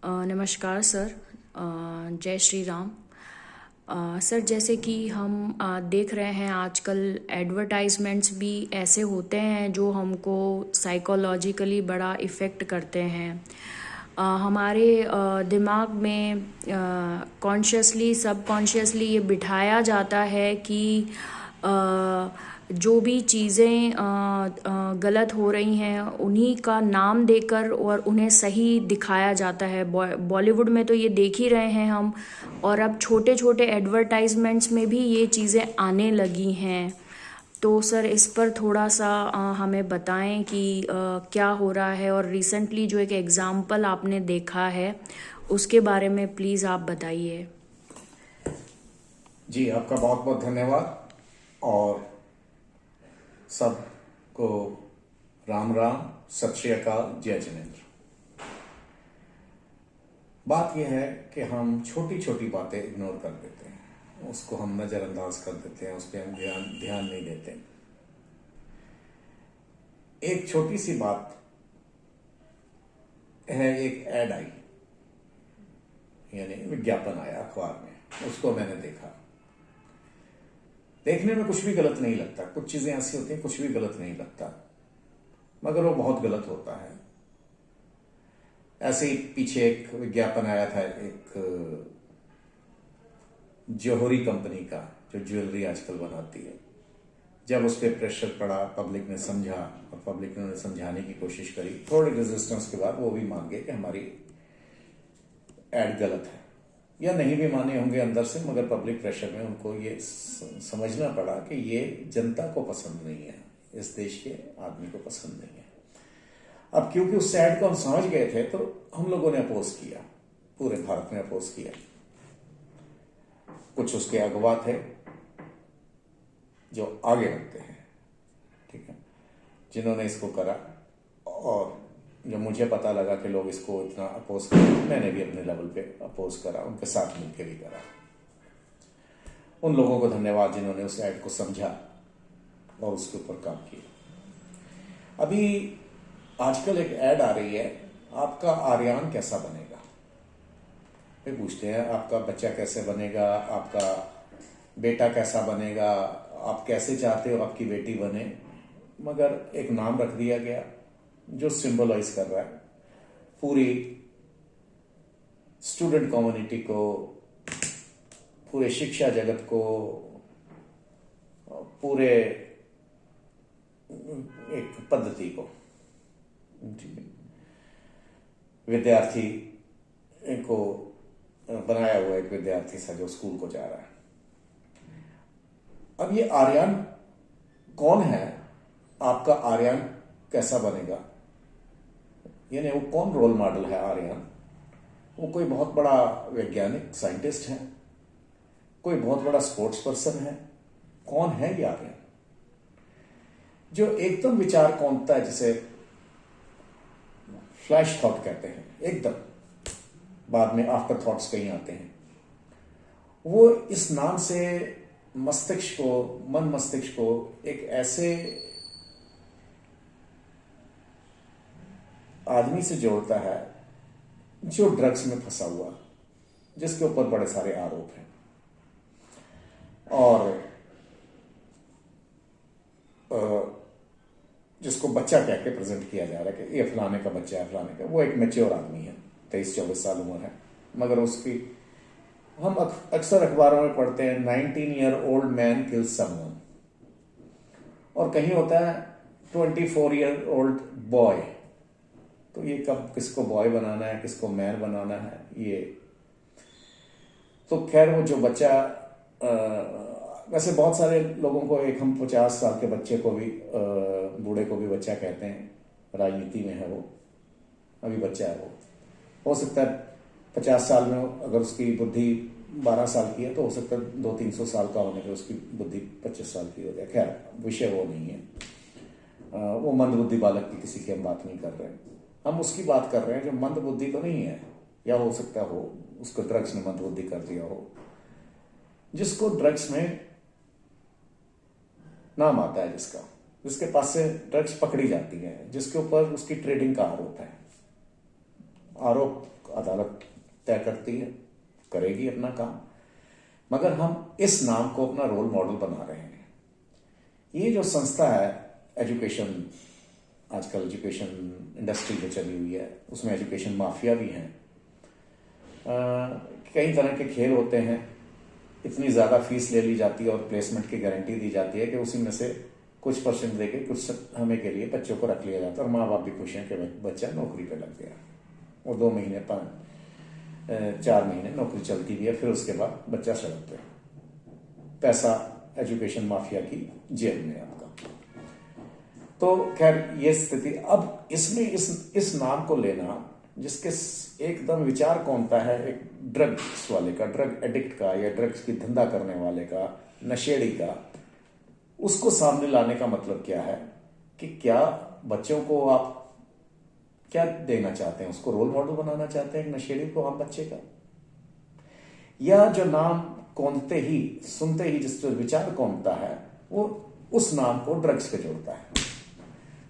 नमस्कार सर। जय श्री राम। सर, जैसे कि हम देख रहे हैं आजकल एडवर्टाइजमेंट्स भी ऐसे होते हैं जो हमको साइकोलॉजिकली बड़ा इफ़ेक्ट करते हैं। हमारे दिमाग में कॉन्शियसली सबकॉन्शियसली ये बिठाया जाता है कि अ, जो भी चीज़ें गलत हो रही हैं उन्हीं का नाम देकर और उन्हें सही दिखाया जाता है। बॉलीवुड में तो ये देख ही रहे हैं हम, और अब छोटे छोटे एडवर्टाइजमेंट्स में भी ये चीज़ें आने लगी हैं। तो सर, इस पर थोड़ा सा हमें बताएं कि क्या हो रहा है, और रिसेंटली जो एक एग्ज़ाम्पल आपने देखा है उसके बारे में प्लीज़ आप बताइए। जी, आपका बहुत बहुत धन्यवाद। और सबको राम राम, सत श्री अकाल, जय जिनेन्द्र। बात यह है कि हम छोटी छोटी बातें इग्नोर कर देते हैं, उसको हम नज़रअंदाज कर देते हैं, उस पर हम ध्यान नहीं देते। एक छोटी सी बात है, एक ऐड आई, यानी विज्ञापन आया अखबार में, उसको मैंने देखा। देखने में कुछ भी गलत नहीं लगता, कुछ चीजें ऐसी होती हैं कुछ भी गलत नहीं लगता, मगर वो बहुत गलत होता है। ऐसे ही पीछे एक विज्ञापन आया था, एक जौहरी कंपनी का जो ज्वेलरी आजकल बनाती है। जब उस पर प्रेशर पड़ा, पब्लिक ने समझा और पब्लिक ने उन्हें समझाने की कोशिश करी, थोड़ी रेजिस्टेंस के बाद वो भी मान गए कि हमारी एड गलत है, या नहीं भी माने होंगे अंदर से, मगर पब्लिक प्रेशर में उनको ये समझना पड़ा कि ये जनता को पसंद नहीं है, इस देश के आदमी को पसंद नहीं है। अब क्योंकि उस एड को हम समझ गए थे, तो हम लोगों ने अपोज किया, पूरे भारत में अपोज किया। कुछ उसके अगवा थे जो आगे रखते हैं, ठीक है, जिन्होंने इसको करा। और जब मुझे पता लगा कि लोग इसको इतना अपोज कर, मैंने भी अपने लेवल पे अपोज करा, उनके साथ मिलकर भी करा। उन लोगों को धन्यवाद जिन्होंने उस ऐड को समझा और उसके ऊपर काम किया। अभी आजकल एक ऐड आ रही है, आपका आर्यन कैसा बनेगा। फिर पूछते हैं आपका बच्चा कैसे बनेगा, आपका बेटा कैसा बनेगा, आप कैसे चाहते हो आपकी बेटी बने, मगर एक नाम रख दिया गया जो सिंबलाइज कर रहा है पूरी स्टूडेंट कम्युनिटी को, पूरे शिक्षा जगत को, पूरे एक पद्धति को, विद्यार्थी को बनाया हुआ एक विद्यार्थी सा जो स्कूल को जा रहा है। अब ये आर्यन कौन है, आपका आर्यन कैसा बनेगा, यानी वो कौन रोल मॉडल है आर्यन। वो कोई बहुत बड़ा वैज्ञानिक साइंटिस्ट है, कोई बहुत बड़ा स्पोर्ट्स पर्सन है, कौन है ये आर्यन जो एकदम विचार कौनता है, जिसे फ्लैश थॉट कहते हैं, एकदम बाद में आफ्टर थॉट्स कहीं आते हैं। वो इस नाम से मस्तिष्क को, मन मस्तिष्क को एक ऐसे आदमी से जोड़ता है जो ड्रग्स में फंसा हुआ, जिसके ऊपर बड़े सारे आरोप हैं, और जिसको बच्चा कह के प्रेजेंट किया जा रहा है कि ये फलाने का बच्चा है, फलाने का। वो एक मैच्योर आदमी है, 23-24 साल उम्र है, मगर उसकी, हम अक्सर अखबारों में पढ़ते हैं 19-year-old मैन किल्स समवन, और कहीं होता है 24-year-old बॉय। तो ये कब किसको बॉय बनाना है, किसको मैन बनाना है, ये तो खैर। वो जो बच्चा, वैसे बहुत सारे लोगों को, एक हम 50 साल के बच्चे को भी, बूढ़े को भी बच्चा कहते हैं, राजनीति में है वो, अभी बच्चा है वो। हो सकता है 50 साल में अगर उसकी बुद्धि 12 साल की है, तो हो सकता है 200-300 साल का होने पर उसकी बुद्धि 25 साल की हो जाए। खैर, विषय वो नहीं है। वो मंदबुद्धि बालक की किसी की हम बात नहीं कर रहे हैं, हम उसकी बात कर रहे हैं जो मंदबुद्धि तो नहीं है, या हो सकता हो उसको ड्रग्स ने मंदबुद्धि कर दिया हो, जिसको ड्रग्स में नाम आता है, जिसके पास से ड्रग्स पकड़ी जाती है, जिसके ऊपर उसकी ट्रेडिंग का आरोप है। आरोप अदालत तय करती है, करेगी अपना काम, मगर हम इस नाम को अपना रोल मॉडल बना रहे हैं। ये जो संस्था है एजुकेशन, आजकल एजुकेशन इंडस्ट्री जो चली हुई है उसमें एजुकेशन माफिया भी हैं। कई तरह के खेल होते हैं, इतनी ज़्यादा फीस ले ली जाती है और प्लेसमेंट की गारंटी दी जाती है कि उसी में से कुछ परसेंट देके कुछ समय के लिए बच्चों को रख लिया जाता है और माँ बाप भी खुश हैं कि बच्चा नौकरी पे लग गया। वो 2 महीने 4 महीने नौकरी चलती भी है, फिर उसके बाद बच्चा सड़क पे, पैसा एजुकेशन माफिया की जेब में आपका। तो खैर ये स्थिति, अब इसमें इस नाम को लेना जिसके एकदम विचार कौनता है एक ड्रग्स वाले का, ड्रग एडिक्ट का या ड्रग्स की धंधा करने वाले का, नशेड़ी का, उसको सामने लाने का मतलब क्या है कि क्या बच्चों को आप क्या देना चाहते हैं? उसको रोल मॉडल बनाना चाहते हैं एक नशेड़ी को, आप बच्चे का? या जो नाम कौनते ही सुनते ही जिस जो विचार कौनता है वो उस नाम को ड्रग्स पे जोड़ता है।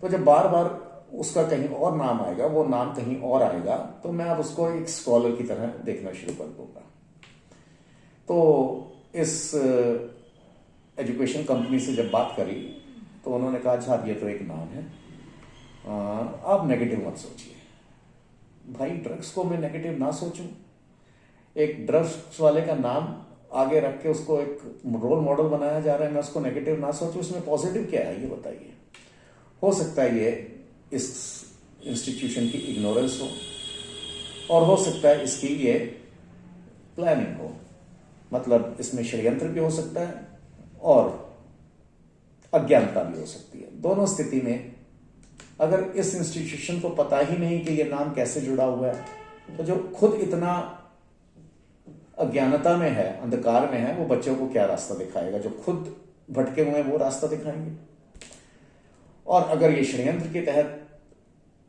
तो जब बार बार उसका कहीं और नाम आएगा, वो नाम कहीं और आएगा, तो मैं अब उसको एक स्कॉलर की तरह देखना शुरू कर दूंगा। तो इस एजुकेशन कंपनी से जब बात करी तो उन्होंने कहा साहब ये तो एक नाम है, आप नेगेटिव मत सोचिए। भाई ड्रग्स को मैं नेगेटिव ना सोचूं? एक ड्रग्स वाले का नाम आगे रख के उसको एक रोल मॉडल बनाया जा रहा है, मैं उसको नेगेटिव ना सोचूं, इसमें पॉजिटिव क्या है ये बताइए। हो सकता है ये इस इंस्टीट्यूशन की इग्नोरेंस हो और हो सकता है इसकी ये प्लानिंग हो, मतलब इसमें षड्यंत्र भी हो सकता है और अज्ञानता भी हो सकती है। दोनों स्थिति में अगर इस इंस्टीट्यूशन को पता ही नहीं कि ये नाम कैसे जुड़ा हुआ है, तो जो खुद इतना अज्ञानता में है, अंधकार में है, वो बच्चों को क्या रास्ता दिखाएगा? जो खुद भटके हुए हैं वो रास्ता दिखाएंगे। और अगर ये षड्यंत्र के तहत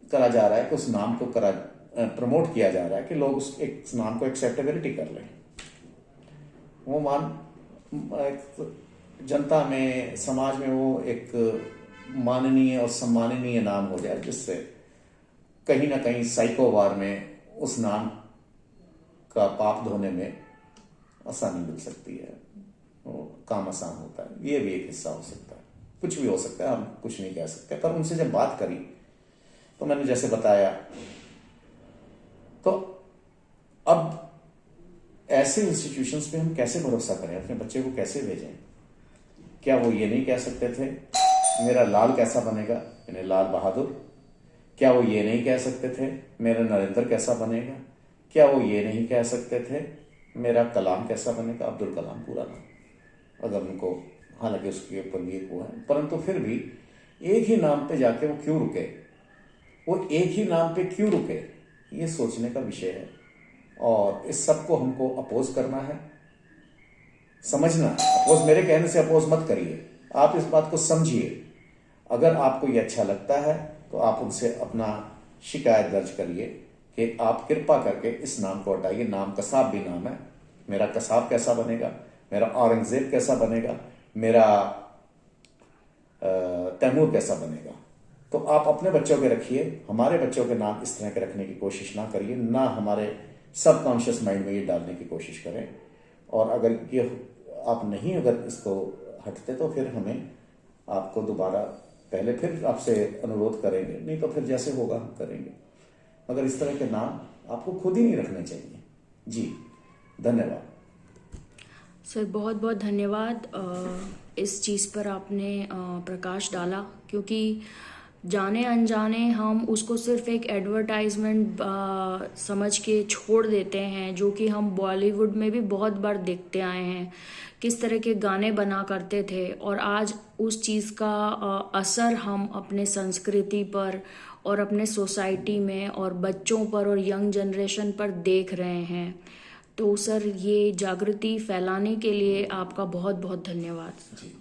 करा जा रहा है कि उस नाम को प्रमोट किया जा रहा है कि लोग उस नाम को एक्सेप्टेबिलिटी कर लें, वो जनता में, समाज में वो एक माननीय और सम्माननीय नाम हो जाए, जिससे कहीं ना कहीं साइकोवार में उस नाम का पाप धोने में आसानी मिल सकती है, वो काम आसान होता है। ये भी एक हिस्सा हो सकता है, कुछ भी हो सकता है, हम कुछ नहीं कह सकते। पर उनसे जब बात करी तो मैंने जैसे बताया, तो अब ऐसे इंस्टीट्यूशंस पे हम कैसे भरोसा करें? अपने बच्चे को कैसे भेजें? क्या वो ये नहीं कह सकते थे मेरा लाल कैसा बनेगा, यानी लाल बहादुर? क्या वो ये नहीं कह सकते थे मेरा नरेंद्र कैसा बनेगा? क्या वो ये नहीं कह सकते थे मेरा कलाम कैसा बनेगा, अब्दुल कलाम पूरा नाम? अगर उनको, हालांकि उसके ऊपर भी एक वो है, परंतु फिर भी एक ही नाम पे जाके वो क्यों रुके, वो एक ही नाम पे क्यों रुके, ये सोचने का विषय है। और इस सब को हमको अपोज करना है, समझना है। अपोज मेरे कहने से अपोज मत करिए, आप इस बात को समझिए। अगर आपको ये अच्छा लगता है तो आप उनसे अपना शिकायत दर्ज करिए कि आप कृपा करके इस नाम को हटाइए। नाम कसाब भी नाम है, मेरा कसाब कैसा बनेगा, मेरा औरंगजेब कैसा बनेगा, मेरा तैमूर कैसा बनेगा? तो आप अपने बच्चों के रखिए, हमारे बच्चों के नाम इस तरह के रखने की कोशिश ना करिए, ना हमारे सबकॉन्शियस माइंड में ये डालने की कोशिश करें। और अगर ये आप नहीं अगर इसको हटते तो फिर हमें आपको दोबारा पहले फिर आपसे अनुरोध करेंगे, नहीं तो फिर जैसे होगा हम करेंगे। मगर इस तरह के नाम आपको खुद ही नहीं रखने चाहिए। जी धन्यवाद सर, बहुत बहुत धन्यवाद। इस चीज़ पर आपने प्रकाश डाला, क्योंकि जाने अनजाने हम उसको सिर्फ एक एडवर्टाइजमेंट समझ के छोड़ देते हैं, जो कि हम बॉलीवुड में भी बहुत बार देखते आए हैं, किस तरह के गाने बना करते थे। और आज उस चीज़ का असर हम अपने संस्कृति पर और अपने सोसाइटी में और बच्चों पर और यंग जनरेशन पर देख रहे हैं। तो सर, ये जागृति फैलाने के लिए आपका बहुत बहुत धन्यवाद। जी।